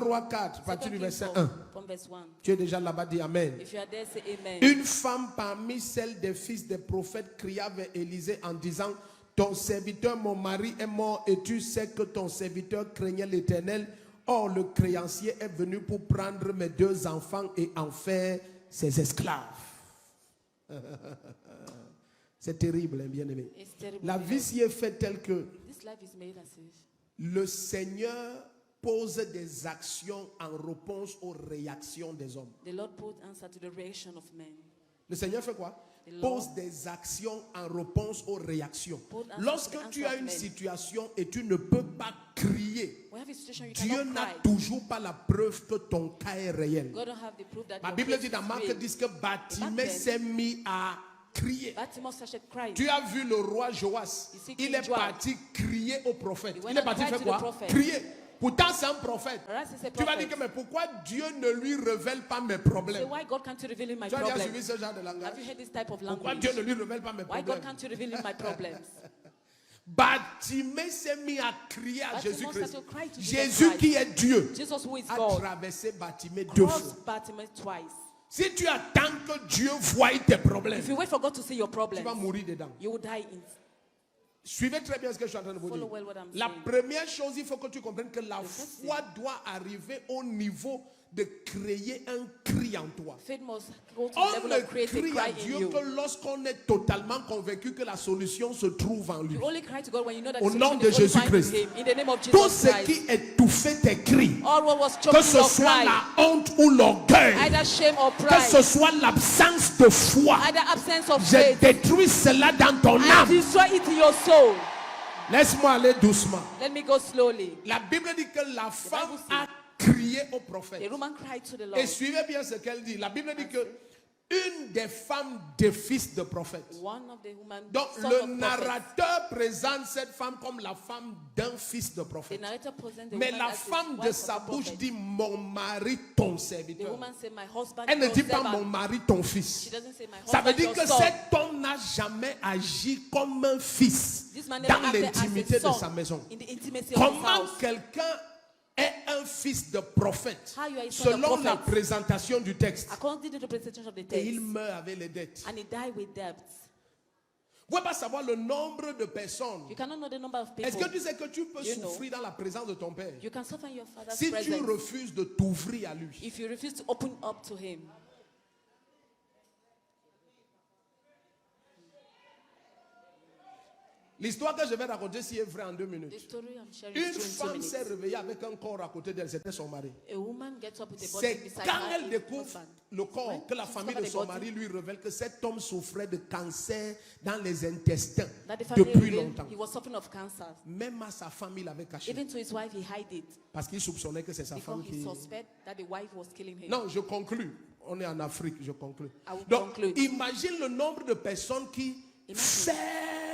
3, 4, à partir du verset 1. From verse 1. Tu es déjà là-bas, dis Amen. If you are there, say amen. Une femme parmi celles des fils des prophètes cria vers Élisée en disant: ton serviteur, mon mari, est mort et tu sais que ton serviteur craignait l'Éternel. Or, le créancier est venu pour prendre mes 2 enfants et en faire ses esclaves. C'est terrible, hein, bien-aimé. La vie s'y est faite telle que le Seigneur pose des actions en réponse aux réactions des hommes. The Lord put answer to the reaction of men. Le Seigneur fait quoi? Pose des actions en réponse aux réactions. Lorsque tu as une situation et tu ne peux pas crier, Dieu n'a toujours pas la preuve que ton cas est réel. La Bible dit dans Marc 10 que Bartimée s'est mis à crier. Tu as vu le roi Joas, il est parti crier au prophète. Il est parti faire quoi? Crier. Pourtant c'est un prophète. Tu vas dire que mais pourquoi Dieu ne lui révèle pas mes problèmes? Tu as déjà suivi ce genre de langage? Pourquoi Dieu ne lui révèle pas mes problèmes? Bartimée s'est mis à crier à Jésus-Christ. Jésus qui est Dieu a traversé Bartimée 2 fois. Si tu attends que Dieu voie tes problèmes, tu vas mourir dedans. Suivez très bien ce que je suis en train de vous dire. La première chose, il faut que tu comprennes que la foi doit arriver au niveau de créer un cri en toi. On ne crie à Dieu que lorsqu'on est totalement convaincu que la solution se trouve en lui. Au nom de Jésus-Christ. Tout ce qui étouffait tes cris, que ce soit la honte ou l'orgueil, que ce soit l'absence de foi, je détruis cela dans ton âme. Laisse-moi aller doucement. La Bible dit que la femme a crié au prophète. Et suivez bien ce qu'elle dit. La Bible dit que une des femmes des fils de prophètes. Donc le narrateur présente cette femme comme la femme d'un fils de prophète. Mais la femme de sa bouche dit mon mari ton serviteur. Elle ne dit pas mon mari ton fils. Ça veut dire que cet homme n'a jamais agi comme un fils dans l'intimité de sa maison. Comment quelqu'un est un fils de prophète selon la présentation du texte et il meurt avec les dettes. Vous ne pouvez pas savoir le nombre de personnes. Est-ce que tu sais que tu peux souffrir dans la présence de ton père si tu refuses de t'ouvrir à lui? L'histoire que je vais raconter si est vraie en 2 minutes. Une femme s'est réveillée avec un corps à côté d'elle, c'était son mari. C'est quand elle découvre le corps que la famille de son mari lui révèle que cet homme souffrait de cancer dans les intestins depuis longtemps. Même à sa femme, il avait caché. Parce qu'il soupçonnait que c'est sa femme qui... Non, je conclus. On est en Afrique, je conclus. Donc, imagine le nombre de personnes qui ferment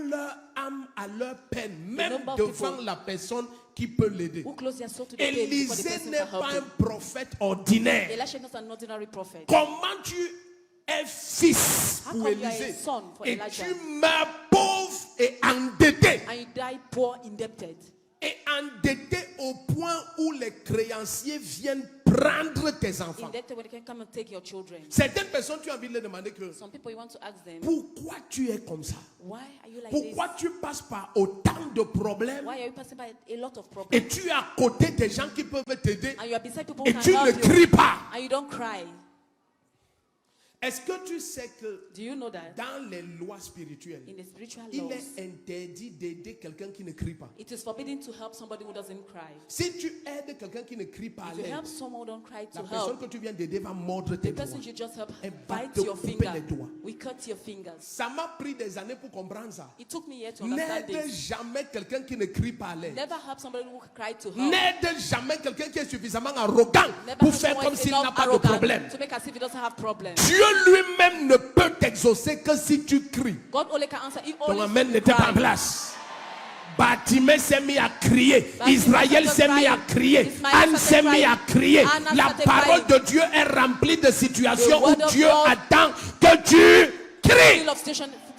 leur âme à leur peine, même devant la personne qui peut l'aider. Élisée n'est pas un prophète ordinaire. Comment tu es fils pour Élisée et tu meurs pauvre et endetté? Et endetté au point où les créanciers viennent prendre tes enfants. Certaines personnes, tu as envie de leur demander que pourquoi tu es comme ça? Pourquoi tu passes par autant de problèmes et tu es à côté des gens qui peuvent t'aider et tu ne cries pas? Est-ce que tu sais que dans les lois spirituelles, il est interdit d'aider quelqu'un qui ne crie pas? Si tu aides quelqu'un qui ne crie pas à l'aide, la personne que tu viens d'aider va mordre tes doigts. Elle va te couper les doigts. Ça m'a pris des années pour comprendre ça. N'aide jamais quelqu'un qui ne crie pas à l'aide. N'aide jamais quelqu'un qui est suffisamment arrogant pour faire comme s'il n'a pas de problème. Dieu lui-même ne peut t'exaucer que si tu cries. Ton amen n'était pas en place. Bartimée s'est mis à crier. Israël s'est mis à crier. Anne s'est mis à crier. La parole de Dieu est remplie de situations où Dieu attend que tu crie.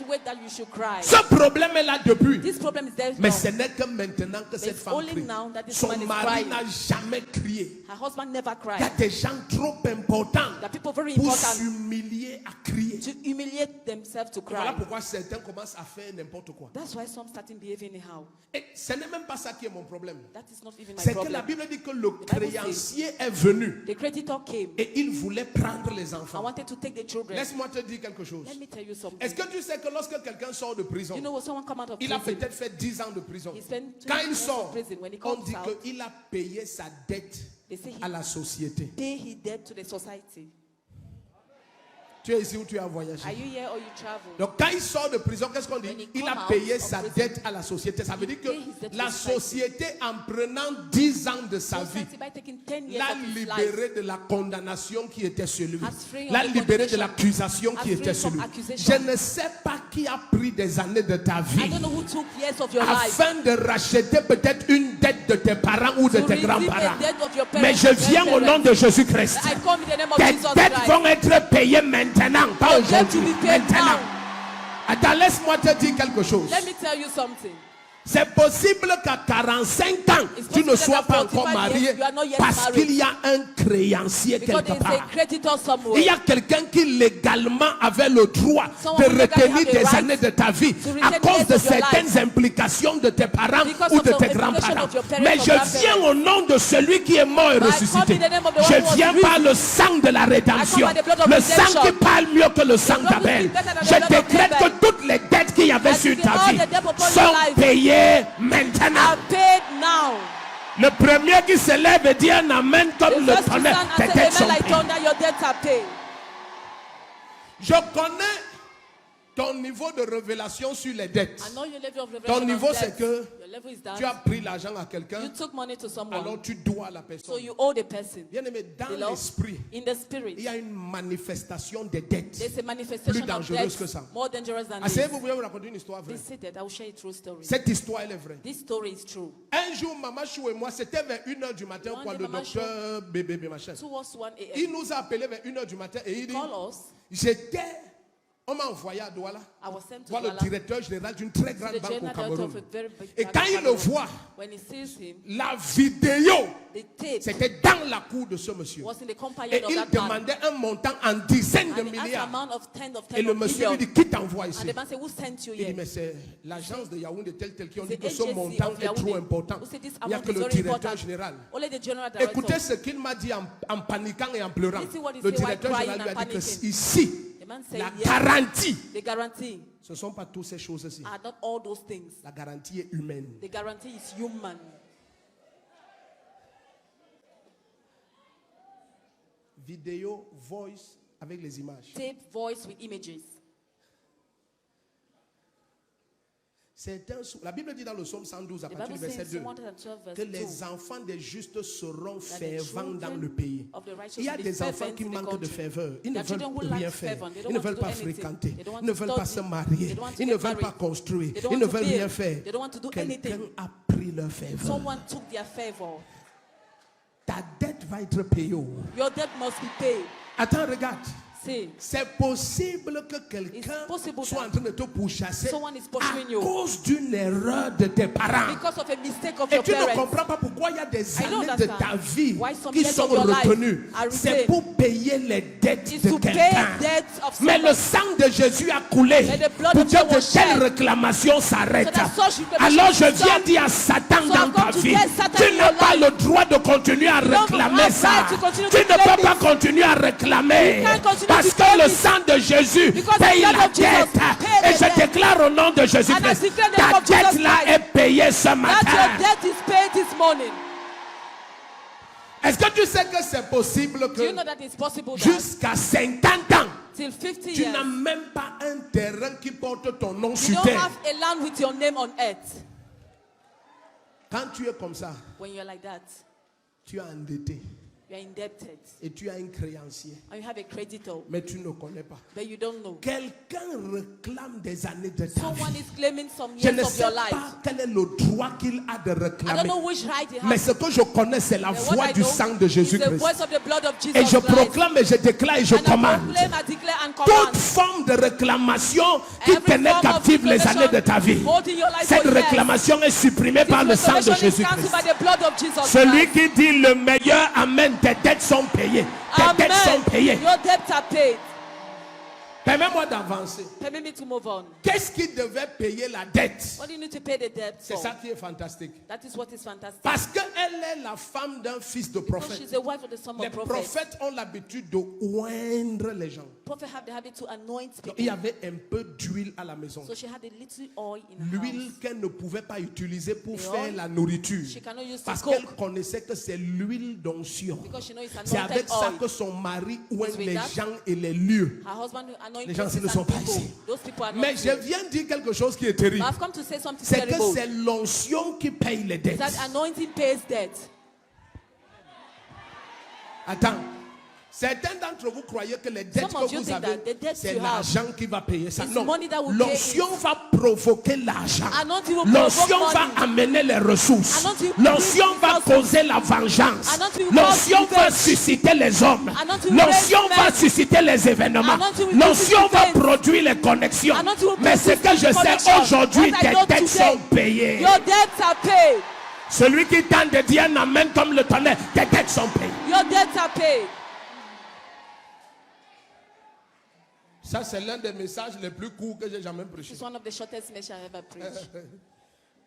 The way that you should cry. Ce problème est là depuis. This problem is there. Mais ce n'est que maintenant que cette femme only crie. now that this Son woman is mari crying. n'a jamais crié. Her husband never Il y a cried. des gens trop importants There are people very pour important s'humilier à crier. to humiliate themselves to Voilà cry. pourquoi certains commencent à faire n'importe quoi. That's why some starting behaving anyhow. Et ce n'est même pas ça qui est mon problème. That is not even my C'est que la problem. Bible dit que le créancier est venu The creditor came et il voulait prendre les and enfants. wanted to take the children. Laisse-moi te dire quelque chose. Let me tell you something. Est-ce que tu sais que lorsque quelqu'un sort de prison, You know when someone come out of il a prison, peut-être fait 10 ans de prison. he spent 20 Quand il years sort, in prison. When he on comes dit out, qu'il a payé sa dette they say he à la société. pay his debt to the society. Tu es ici ou tu as voyagé? Are you here or you travel? Donc quand il sort de prison, qu'est-ce qu'on dit? When he Il a come payé out sa of prison, dette à la société. Ça veut dire que pay his debt to la society. société, en prenant 10 ans de sa vie, Society, by taking 10 years l'a of his libéré life, de la condamnation qui était sur lui. Has free of L'a the libéré de condemnation. l'accusation qui Has était free sur from lui. accusation. Je ne sais pas qui a pris des années de ta I vie don't know who took years of your life afin de racheter peut-être une dette de tes parents ou de to tes receive grands-parents. the debt of your parents. Mais je and viens au nom grandparents. de Jésus-Christ. I come in the name of Tes Jesus dettes Christ. vont être payées maintenant, pas Your debt aujourd'hui. will be paid Maintenant. now. Attends, laisse-moi te dire quelque chose. Let me tell you something. C'est possible qu'à 45 ans, It's tu ne possible sois that pas at encore 45 marié years, you are not yet parce married. qu'il y a un créancier Because quelque there is a part. creditor Il somewhere. y a quelqu'un qui légalement avait le droit Someone de who legally retenir have the des right années de ta vie to à retain cause years de of your certaines life. implications de tes parents Because ou of de the tes implication grands-parents. of your parents Mais or je grandparents. viens au nom de celui qui est mort et But I ressuscité. come in the name of the one who Je was viens par risen. le sang de la rédemption. by the blood of Le redemption. sang qui parle mieux que le sang blood d'Abel. which is better than the Je blood of décrète Abel. que toutes les dettes qu'il y avait I sur decree ta all vie the debt upon your sont life payées maintenant. are paid now. Le premier qui se lève et dit un amen The comme le first to tonnerre, stand tes and dettes say sont amen like payées. thunder, your debts are paid. Je connais ton niveau de révélation sur les dettes. I know your level of Ton revelation niveau, of c'est debt. que Your level is that tu as pris l'argent à quelqu'un, you took money to someone, alors tu dois à la so personne. you owe the person. Bien aimé, dans Beloved, l'esprit, in the spirit, il y a une manifestation des dettes. there's a manifestation Plus of dangereuse que debt ça. more dangerous than Assez, this. vous pouvez vous raconter une histoire vraie. Please say that. I will share a true story. Cette histoire, elle est vraie. This story is true. Un jour, Maman Chou et moi, c'était vers 1h du matin, One quoi, day, le Maman docteur bébé machin. Towards 1 a.m. Il nous a appelé vers 1h du matin et il dit, Call us. on m'a envoyé à Douala, I was sent to voir le Douala, directeur général d'une très to grande the banque au general director Cameroun. of a very big Et bank quand in il le Cameroon. voit, When he sees him, la vidéo, the tape c'était dans la cour de ce monsieur. was in the company Et of il that man. demandait un montant en dizaines de And he asked milliards. amount of 10 of 10 Et le of monsieur lui millions. dit, qui t'envoie ici? And the man said, who sent you Il dit, here? mais c'est l'agence de Yaoundé tel qui ont dit The que ce agency montant of est trop Yaoundé, important. who said this Il n'y a amount que is le very directeur important. général. Only the general director. Écoutez ce qu'il m'a dit en paniquant et en pleurant. Listen what he Le said while directeur crying général lui a and dit que panicking. ici, The man said, la yes, garantie, the guarantee ce ne sont pas toutes ces choses-ci. are not all those things. La garantie est humaine. The guarantee is human. Vidéo, voice avec les images. Tape, voice with images. La Bible dit dans le psaume 112 à The partir Bible du says verset in 2 Psalm 112 verse que 2 les enfants des justes seront that the fervents dans children le pays. of the righteous Il y a will be des enfants fervent qui in the manquent de country. ferveur. Ils ne There are children who veulent lack rien faire. fervor. They Ils don't ne want to veulent do pas anything. fréquenter. They don't want Ils ne to veulent pas study. se marier. They don't want to Ils ne get veulent pas married. construire. They don't Ils ne want to veulent build. rien faire. They don't want to do Quelqu'un anything. a pris leur ferveur. Someone took their favor. Ta dette va être payée. Your debt must be paid. Attends, regarde. See, C'est possible que quelqu'un It's possible soit that en train de te pourchasser someone is à pursuing you cause d'une erreur de tes parents. because of a mistake of Et your tu ne parents. comprends pas pourquoi il y a des I don't années de understand ta vie why some qui years sont of your life retenues. are C'est retained. pour payer les dettes It's de to pay quelqu'un. debts of Mais le someone. sang de Jésus a coulé May the blood pour of Jesus que de was telles shed. réclamations s'arrêtent. So that such reclamations Alors je will viens stop. dire à Satan So dans I'm ta going to vie, tell Satan tu in n'as your pas life. le droit de continuer à You don't réclamer have ça. right to continue Tu to ne claim peux pas it. continuer à réclamer. You can't continue Parce to que claim le it. sang de Jésus Because the paye blood la of Jesus dette. paid Et the je debt. déclare au nom de And I Jésus-Christ, declare the ta name of Jesus dette là Christ. est payée ce That matin. your debt is paid this morning. Est-ce que tu sais que c'est possible Do you que know that it's possible that jusqu'à 50 ans, till 50 tu years n'as même pas un terrain qui porte ton nom you sur don't terre? have a land with your name on earth? Quand tu es comme ça, When you're like that, tu es endetté you're indebted et tu as un créancier, and you have a creditor, mais tu ne connais pas. but you don't know. Quelqu'un réclame des années de ta Someone vie. is claiming some Je years ne of sais your life. pas quel est le droit qu'il a de I don't réclamer. know which right he Mais has. ce que je connais, c'est la But what voix I du know sang de is the Jésus-Christ. voice of the blood of Jesus Et je Christ. proclame et je déclare et je And I commande proclaim, I declare, and toute commands. forme de réclamation qui Every tenait form of captive les revelation années de ta vie, holding your life cette for years. réclamation est supprimée par le This sang de revelation is Jésus-Christ. cancelled by the blood of Jesus Celui Christ. qui dit le meilleur, amen, tes dettes sont payées. Tes dettes sont Amen. payées. Your debts are paid. Permets-moi d'avancer. Permit me to move on. Qu'est-ce qui devait payer la dette? What do you need to pay the debt C'est for? ça qui est fantastique. That is what is fantastic. Parce qu'elle est la femme d'un fils de Because prophète. she's a wife of the son Les of prophet. prophètes ont l'habitude de oindre les gens. Prophet have the habit to anoint Donc, il y people. avait un peu d'huile à la maison. So she had a little oil in her L'huile house. qu'elle ne pouvait pas utiliser pour The faire oil la nourriture. she cannot use to Parce cook. qu'elle connaissait que c'est l'huile d'onction. Because she knows it's C'est avec anointed ça oil. que son mari oint It's with les that. gens et les lieux. Her husband will anoint Les gens places ne sont and pas people. ici. Those people are not Mais je here. viens dire quelque chose qui est But terrible. I've come to say something C'est que terrible. c'est l'onction qui paye les dettes. That anointing pays debt. Attends. Certains d'entre vous croyez que les dettes Some of que you vous think avez, that the debts c'est you have l'argent qui va payer ça. is Non. money that will L'onction pay it. va provoquer l'argent. Anointing will L'onction provoke va money. amener les ressources. Anointing will L'onction bring va resources. causer la vengeance. Anointing will L'onction cause va revenge. susciter les hommes. Anointing will L'onction raise va men. susciter les événements. Anointing will L'onction produce va events. produire les connexions. Anointing will Mais ce produce que je sais connection. aujourd'hui, What I tes know dettes today, sont payées. Your debts are paid. Celui qui tente de dire un amen comme le tonnerre, tes dettes sont payées. Your debts are paid. Ça, c'est l'un des messages les plus courts que j'ai jamais prêché. It's one of the shortest messages I ever preached.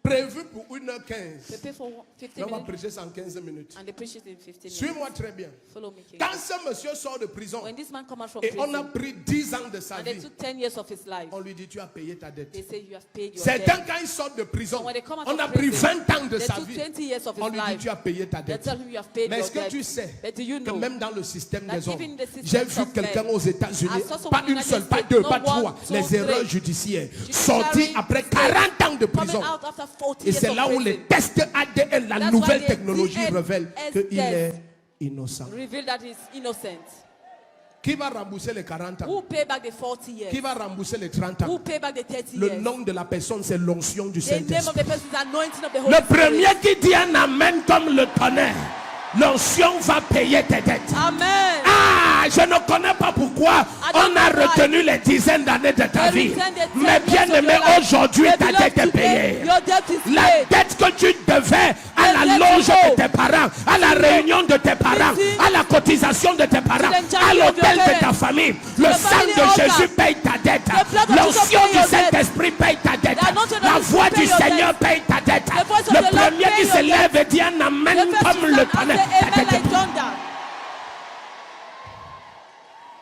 Prévu pour 1h15. They pay for 50 Mais on va minutes prêcher ça en 15 minutes. and they preach it in 15 minutes. Suis-moi très bien. Follow me, King. Quand ce monsieur sort de prison When this man come out from et on a prison pris 10 ans de sa and they vie, took 10 years of his life, on lui dit tu as payé ta dette. they say you have paid your Certains, debt. quand ils sortent de prison, So when they come out on of a pris prison, 20 ans de they sa took vie. 20 years of On his lui dit life. tu as payé ta They dette. tell him you have paid Mais your est-ce que debt. tu sais But do you que know même dans le système that des hommes, even in the system j'ai vu of quelqu'un men, aux États-Unis, I saw someone pas in the une United seule, pas States, deux, not pas one, trois, two, les erreurs three. judiciaires, Judiciary sortis après 40 ans de prison. coming out after 40 Et years c'est of là où prison. les tests ADN, la That's nouvelle why the technologie DNA révèle qu'il est innocent. Reveal that he's innocent. Qui va rembourser les 40 ans? Who pay back the 40 years? Qui va rembourser les 30 ans? Who pay back the 30 Le years? nom de la personne, c'est l'onction du The name of Saint-Esprit. the person is anointing of the Holy Le Spirit. premier qui dit un amen comme le tonnerre, l'onction va payer tes dettes. Amen. Ah, je ne connais pas pourquoi on a retenu les dizaines d'années de ta vie. Mais bien aimé, aujourd'hui, ta dette est payée. Your debt is La paid. dette que tu devais à la loge de tes parents, à la réunion de tes parents, à la cotisation de tes parents, à l'hôtel de ta famille, le sang de Jésus paye ta dette. L'onction du Saint-Esprit paye ta dette. La voix du Seigneur paye ta dette. Le premier qui se lève et dit un amen comme le tonnerre. Ta dette est payée.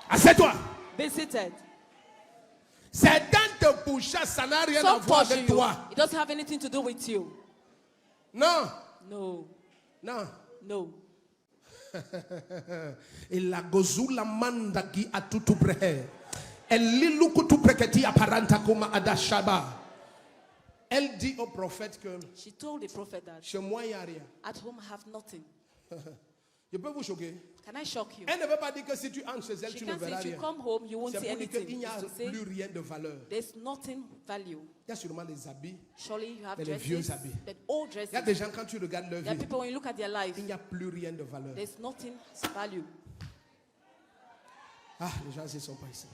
Assieds-toi. Be seated. Certains te pourchassent, ça n'a rien à Some voir push avec you. toi. It doesn't have anything to do with you. Non, No. non. No. Et la gozula manda qui a tout près. Elle liluku tout près que ti apparenta comme adashaba. Elle dit au prophète que She told the prophet that chez moi il n'y a rien. at home I have nothing. Je peux vous choquer. Can I shock you? Elle ne veut pas dire que si tu entres chez elle, She tu ne can say verras if you rien. come home you won't C'est see pour dire anything. qu'il n'y a It's to say plus rien de valeur. there's nothing value. Il y a sûrement les habits. Surely you have Mais les dresses, vieux habits. but old Il y a dresses. des gens quand tu regardes leur There are vie, people when you look at their life, il n'y a plus rien de valeur. there's nothing value. Ah, les gens ne sont pas ici.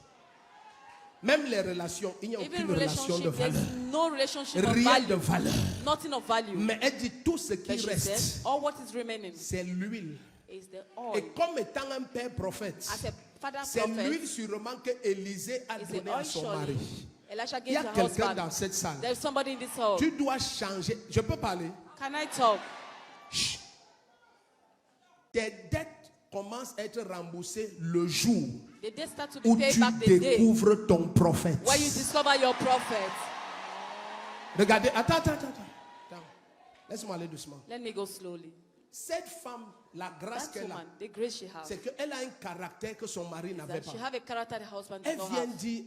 Même les relations, il n'y a Even aucune relation de relationship, valeur. there's no relationship of Rien de value. valeur. Nothing of value. Mais elle dit tout ce But qui she reste, said, all what is remaining c'est l'huile. is the Et oil. comme étant un père prophète, As a father c'est prophet, l'huile sûrement que Élisée a is the donné à oil son surely mari. Elisha Il y gave a to her quelqu'un husband. dans cette salle. There's somebody in this hall. Tu dois changer. Je peux parler. Can I talk? Chut. Tes dettes commencent à être remboursées le jour The day start to où be paid tu back the day découvres ton prophète. where you discover your prophet. Regardez, attends. Laisse-moi aller doucement. Let me go slowly. Cette femme, la grâce That qu'elle a, woman, the grace she has, c'est qu'elle a un caractère que son mari n'avait that pas. she have a character the husband does Elle not vient have. dire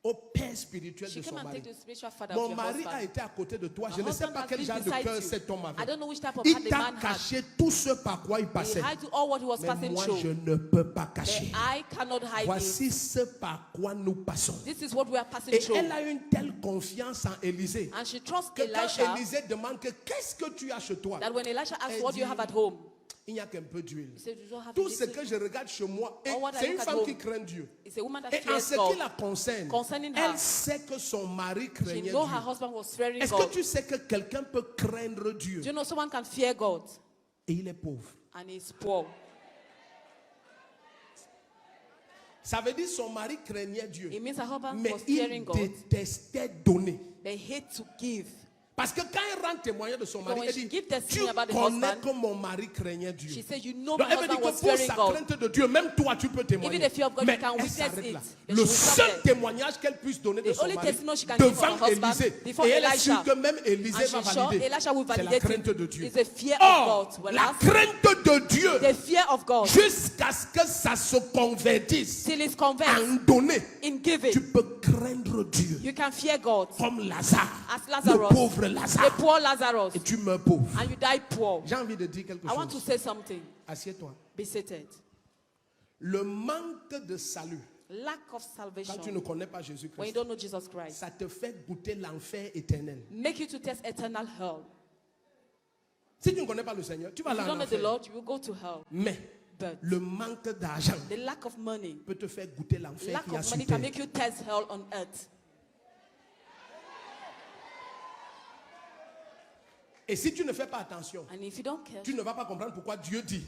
au père spirituel She de son came and mari: take the spiritual father mon of your mari a husband. été à côté de toi. Je My ne sais husband pas has quel been genre de beside cœur you. cet homme I avait. don't know which type of Il heart the t'a man had. caché tout ce par quoi il He passait. hid all what he was Mais passing moi, through. je ne peux pas But cacher. I cannot hide it. Voici ce par quoi nous passons. This is what we are passing Et through. elle a une telle confiance en Élisée And she trusts que quand Elisha Élisée demande que qu'est-ce que tu as chez toi, that when Elisha asks Elle what do you dit, have at home, il n'y a qu'un peu d'huile. He said, you don't have Tout ce little- que je regarde chez moi, et All what I c'est une look at femme home, qui craint Dieu. It's a woman that Et en fears ce qui God. la concerne, Concerning her, elle sait que son mari she craignait know her Dieu. husband was fearing Est-ce God. que tu sais que quelqu'un peut craindre Dieu Do you know someone can fear God et il est pauvre? and he's poor? Ça veut dire son mari craignait Dieu, It means her husband mais was il fearing God. détestait donner. They hate to give. Parce que quand elle rend témoignage de son Because mari, when elle she dit, give testimony tu about the connais husband, que mon mari craignait Dieu. She said, you know Donc my elle veut dire husband que was pour fearing sa God. crainte de Dieu, même toi tu peux témoigner. Even the fear of God, Mais you can elle witness s'arrête it. là. Then Le she will stop seul there. témoignage qu'elle puisse donner de The son only mari testimony she can give devant for her husband Élisée, before et elle est Elisha. sûre que même And Élisée va she's sure valider, Elisha will c'est la validate crainte de it. Dieu. It's the fear Or, of God. Well, la crainte de Dieu, the fear of God, jusqu'à ce que ça se convertisse till it's convinced en donner, in giving, tu peux craindre Dieu. you can fear God. Comme Lazare, As le Lazarus, pauvre the Lazare, poor Lazarus, et tu meurs pauvre. and you die poor. J'ai envie de dire quelque I want to chose. say something. Assieds-toi. Be seated. Le manque de salut, Lack of quand tu ne salvation, connais pas when you Jésus-Christ, don't know Jesus Christ, ça te fait goûter l'enfer éternel. make you to test eternal hell. Si tu ne connais pas le Seigneur, tu vas If you aller en don't know the enfer. Lord, you will go to hell. Mais But le manque d'argent the lack of money, peut te faire goûter l'enfer lack qu'il y a of sur money can terre. make you test hell on earth. Et si tu ne fais pas attention, And if you don't care, tu ne vas pas comprendre pourquoi Dieu dit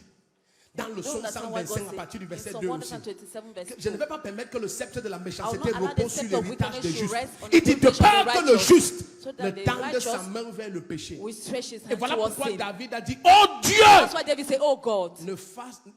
dans le you don't psaume understand why God 125 à said partir du in verset Psalm 2 aussi. 127 verse Je ne 2, vais pas permettre que le sceptre de la I will méchanceté not allow repose the sur scepter of l'héritage des wickedness to justes. rest on Il the dit de foundation of peur the que le righteous, juste so that ne the tende sa righteous main vers le péché. will stretch his Et hand voilà towards pourquoi sin. David a dit, oh Dieu, That's why David said, oh God,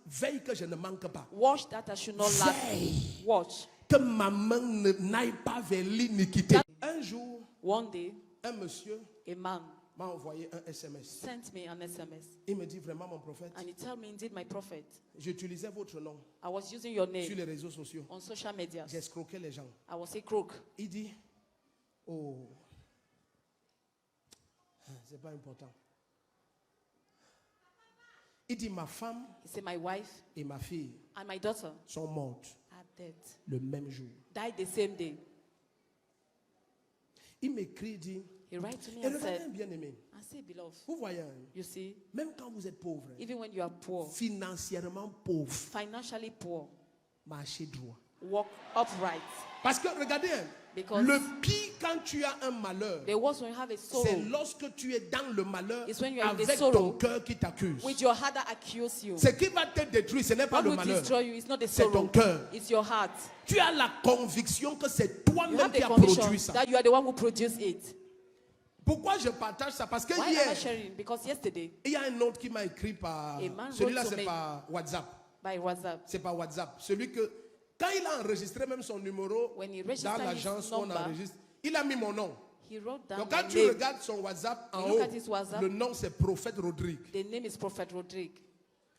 veille que je ne manque pas. watch that I should not lack. Veille Watch. que ma main n'aille pas vers l'iniquité. Un jour, One day, un monsieur a man m'a envoyé un SMS. sent me an SMS Il me dit vraiment, mon prophète, and he told me, indeed, my prophet, j'utilisais votre nom I was using your sur name les réseaux sociaux. on social media. J'escroquais les gens. I was a crook. Il dit, oh, c'est pas important. Il dit, ma femme He said, my wife et ma fille and my daughter sont mortes are dead. le même jour. Died the same day. Il m'écrit, il dit, He wrote to me et and regardez, said, bien aimé, I say, beloved, vous voyez, you see, même quand vous êtes pauvre, even when you are poor, financièrement pauvre, financially poor, marchez droit. walk upright. Parce que regardez, Because le pire quand tu as un malheur, the worst when you have a c'est sorrow, lorsque tu es dans le malheur It's when you are in the avec sorrow ton cœur qui t'accuse. with your heart that accuse you. Ce qui va te détruire, ce n'est pas What le will malheur. destroy you is not the C'est ton sorrow, cœur. it's your heart. Tu as la conviction que c'est You toi-même have qui the as conviction produit ça. that you are the one who produced it. Pourquoi je partage ça? Parce que Why am I hier, sharing? Because yesterday, il y a un autre qui m'a écrit par... A man Celui-là, wrote to c'est me. par WhatsApp. by WhatsApp, C'est par WhatsApp. Celui que, quand il a enregistré même son numéro when he dans registered l'agence his où on number, enregistre, il a mis mon nom. he wrote down Donc my quand tu name. regardes son WhatsApp en You look haut, at his WhatsApp. le nom c'est Prophète Rodrigue. The name is Prophet Rodrigue.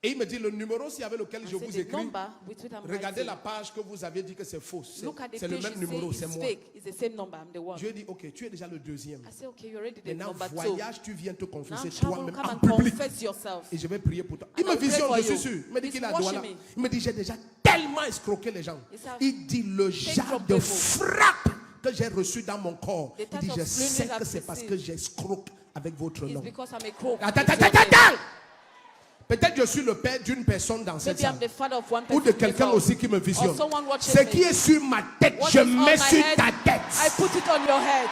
Et il me dit le numéro si avec lequel I je said, vous the écris, number with which I'm regardez writing, la page que vous aviez dit que c'est faux. look at the C'est le page même you say numéro, c'est it's moi. fake. It's the same number. I'm the one. Je lui ai dit, ok, tu es déjà le deuxième. I said, okay, you're already the Maintenant, number two. voyage, tu viens te Now confesser travel, toi-même come en and public. confess yourself. Et je vais prier pour toi. And Il me I'll pray visionne, for je suis you. sûr. Il me dit He's qu'il a watching Douala. me. Il me dit, j'ai déjà tellement escroqué les gens. He said, Il dit, le genre from de people. frappe que j'ai reçu dans mon corps. The Il type dit, of je slinging sais que I've c'est parce received. que j'escroque avec votre It's nom. because I'm a crook. Attends, It's attends, your name. attends. Peut-être je suis le père d'une personne dans cette Maybe I'm salle. the father of one Ou person. de in the quelqu'un house. aussi qui me visionne. Or someone watching Ce me. qui est sur ma tête, What je is on mets my sur head, ta I tête. put it on your head.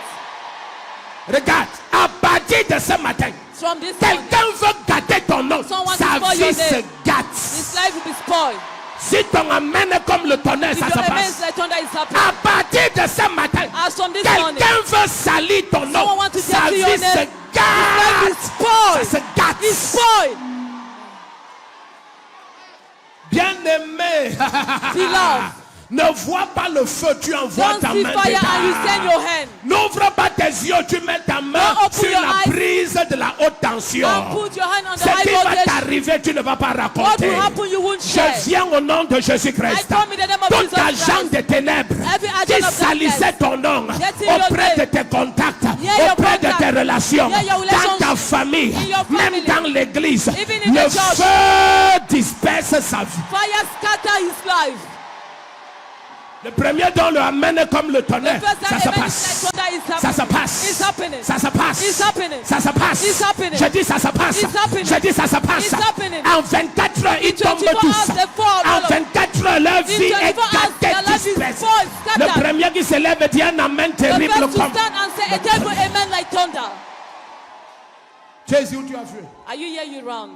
Regarde, à partir de ce matin, From this morning, quelqu'un veut gâter ton nom. Someone Sa spoil your vie se name. gâte. his life will be spoiled. Si ton amène comme le tonnerre, If ça your se amen passe. is like thunder is happening. À partir de ce matin, As from this morning, quelqu'un veut salir ton nom. someone want to Sa dirty vie your se name. His life gâte. is spoiled. Ça se gâte. It's spoiled. Bien-aimé, Beloved, ne vois pas le feu, tu envoies don't ta see main fire and you send dedans. your hand. N'ouvre pas tes yeux, tu mets ta main Don't open sur your la eyes. prise de la haute tension. And put your hand on the Ce high qui va voltage. t'arriver, tu ne vas pas What raconter. will happen, you won't share. Je viens au nom de Jésus-Christ. I come in the name of Tout Jesus agent Christ. des ténèbres Every agent qui of salissait darkness. ton nom Getting your auprès de name. tes contacts, Yeah, your auprès de contact. tes relations, Yeah, your dans ta relationship. famille, In your même family. dans l'église, Even in le the church. feu disperse sa vie. Fire scatter his life. Le premier don le amène comme le tonnerre. The first Ça time se amen passe. is like thunder is Ça se happening. passe. It's happening. Ça se passe. It's happening. Ça se passe. passe. It's happening. Je dis ça se passe. It's happening. Je dis ça se passe. It's happening. En 24 heures, ils tombent 24 tous. hours, they fall, En all of- 24 heures, leur In vie est 24 hours, their gâtée, life is disperse. full, Le scattered. premier qui se lève dit un amen The terrible first to comme. stand and say a terrible amen like thunder. Tu es ici où tu as vu? Are you here? You run.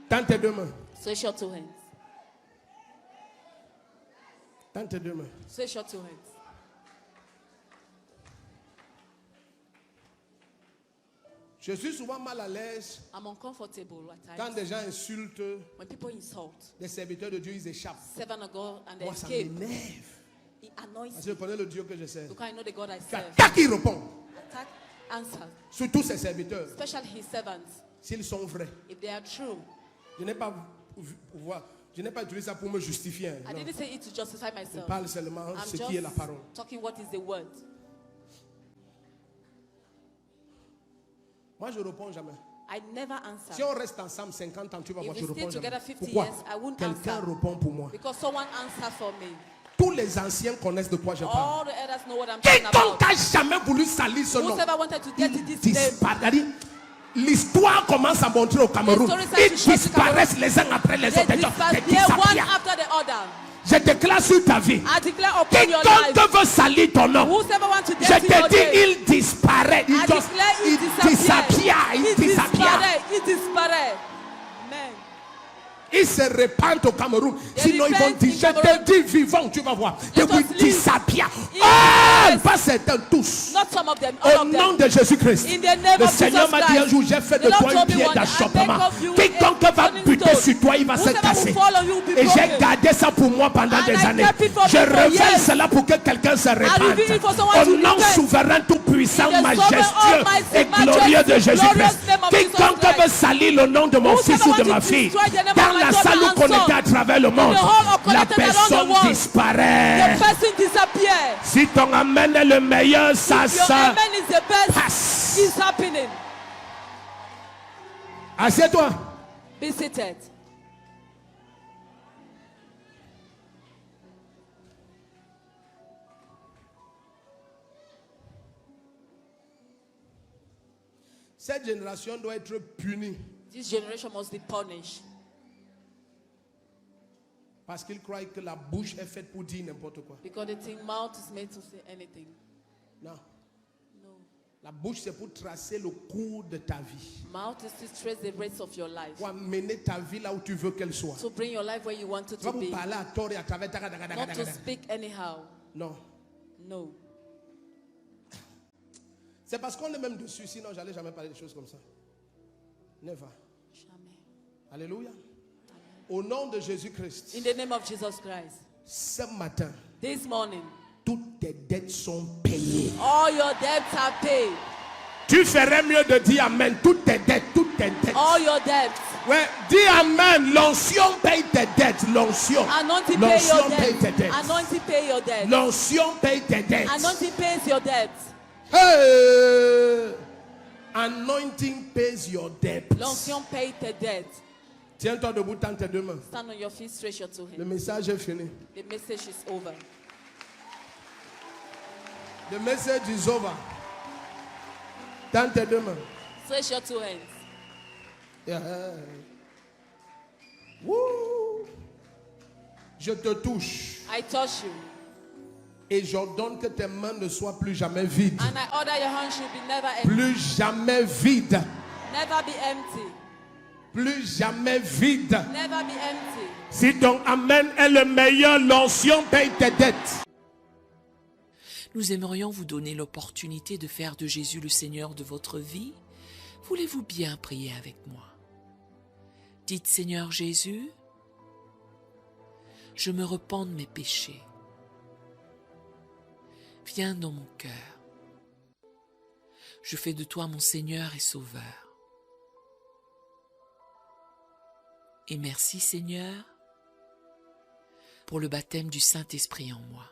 Tends tes deux mains. Stretch your two hands. Tends tes deux mains. Stretch your two hands. Je suis souvent mal à l'aise I'm uncomfortable at quand times. des gens insultent When people insult des serviteurs de Dieu, ils échappent. servant of God and they Moi, ça escape, m'énerve. it annoys Parce me que je connais le Dieu que je sers. because I know the God I Tu serve. attaques, il répond. Attack, answer, Surtout ses serviteurs, especially his servants, s'ils sont vrais. if they are true. Je n'ai pas pouvoir, je n'ai pas utilisé ça pour me justifier. I Non. didn't say it to justify Je myself. parle seulement I'm ce qui est la just parole. talking what is the word. Moi, je ne réponds jamais. I never Si answer on reste ensemble 50 ans, tu vas If voir, we je stay réponds jamais. together 50 Pourquoi? years, I won't Quelqu'un answer. répond pour moi. because someone answer for me. Tous les anciens connaissent de quoi je parle. All the others know what I'm talking Quiconque about. a jamais voulu salir ce nom, Whosoever wanted to get to this name, disparaît. L'histoire commence à montrer au Cameroun. The story starts to Ils show to disparaissent les uns après les they autres. disappear one after the other. Je déclare sur ta vie. I declare upon your life, Quiconque veut salir ton nom, whosoever wants to je get to your te dis, name, il disparaît. I Il declare il it disparaît. Il It disparaît. disparaît. It disparaît. Amen. Ils se répandent au Cameroun. They Sinon, ils vont repent dire, in je te Cameroun. dis vivant, tu vas voir. They Let will us live. disappear. In Ah, Jesus. pas certains, tous. Not some of them, all Au of nom them. de Jésus-Christ. In the name Le of Seigneur Jesus m'a dit un Christ. jour, j'ai fait The de Lord toi un told me pied one day, d'achoppement. I make of you Quiconque a va turning buter stone. sur toi, il va se Whosoever will casser. fall on you will be Et j'ai broken. gardé ça pour moi pendant And des I années. kept it for Je me for révèle years. cela pour que quelqu'un se reveal it for répande. someone Au to nom repent. souverain, tout puissant, In the majestueux sovereign, almighty, et glorieux de majestic, glorious Jésus-Christ. name of Jesus Quiconque Christ. veut salir le nom de mon Whosoever fils ou de wants ma to fille, destroy the name of dans my la daughter salle où and connectée son, à travers le monde, the whole of la connected around the personne world, disparaît. the person disappear. Si ton amen est le meilleur, ça Your se amen is the best. passe. It's happening. Assieds-toi. Be seated. Cette génération doit être punie This generation must be punished parce qu'ils croient que la bouche est faite pour dire n'importe quoi. because they think mouth is made to say anything. Non. No. La bouche, c'est pour tracer le cours de ta vie. Mouth is to trace the race of your life. Pour amener ta vie là où tu veux qu'elle soit. To bring your life where you want it Tu vas to vous be. parler à tort et à travers. Not to speak anyhow. Non. No. C'est parce qu'on est même dessus, sinon j'allais jamais parler de choses comme ça. Never. Jamais. Alléluia. Au nom de Jésus-Christ, In the name of Jesus Christ. ce matin, This morning, toutes tes dettes sont payées. all your debts are paid. Tu ferais mieux de dire Amen. Toutes tes dettes, toutes tes dettes. All your debts. Ouais, dis Amen. L'onction paye tes dettes. L'onction. Anointing pay your L'onction paye tes debts. dettes. Anointing pay your debts. L'onction paye tes dettes. Anointing pays your debts. Hey! Anointing pays your debts. L'onction paye tes debts. Tiens-toi debout, tends tes deux mains. Stand on your feet, stretch your two Le hands. message est fini. The message is over. The message is over. Tends tes deux mains. Stretch your two hands. Yeah. Woo. Je te touche I touch you. et j'ordonne que tes mains ne soient plus jamais vides. And I order your hands should be never empty. Plus jamais vides. Never be empty. Plus jamais vides. Never be empty. Si ton Amen est le meilleur, l'onction paye tes dettes. Nous aimerions vous donner l'opportunité de faire de Jésus le Seigneur de votre vie. Voulez-vous bien prier avec moi? Dites, Seigneur Jésus, je me repens de mes péchés. Viens dans mon cœur. Je fais de toi mon Seigneur et Sauveur. Et merci, Seigneur, pour le baptême du Saint-Esprit en moi.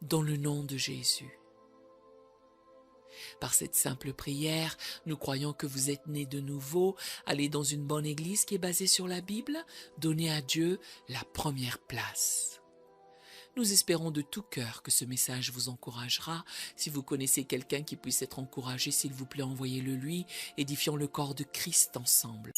Dans le nom de Jésus. Par cette simple prière, nous croyons que vous êtes nés de nouveau, allez dans une bonne église qui est basée sur la Bible, donnez à Dieu la première place. Nous espérons de tout cœur que ce message vous encouragera. Si vous connaissez quelqu'un qui puisse être encouragé, s'il vous plaît, envoyez-le lui. Édifions le corps de Christ ensemble.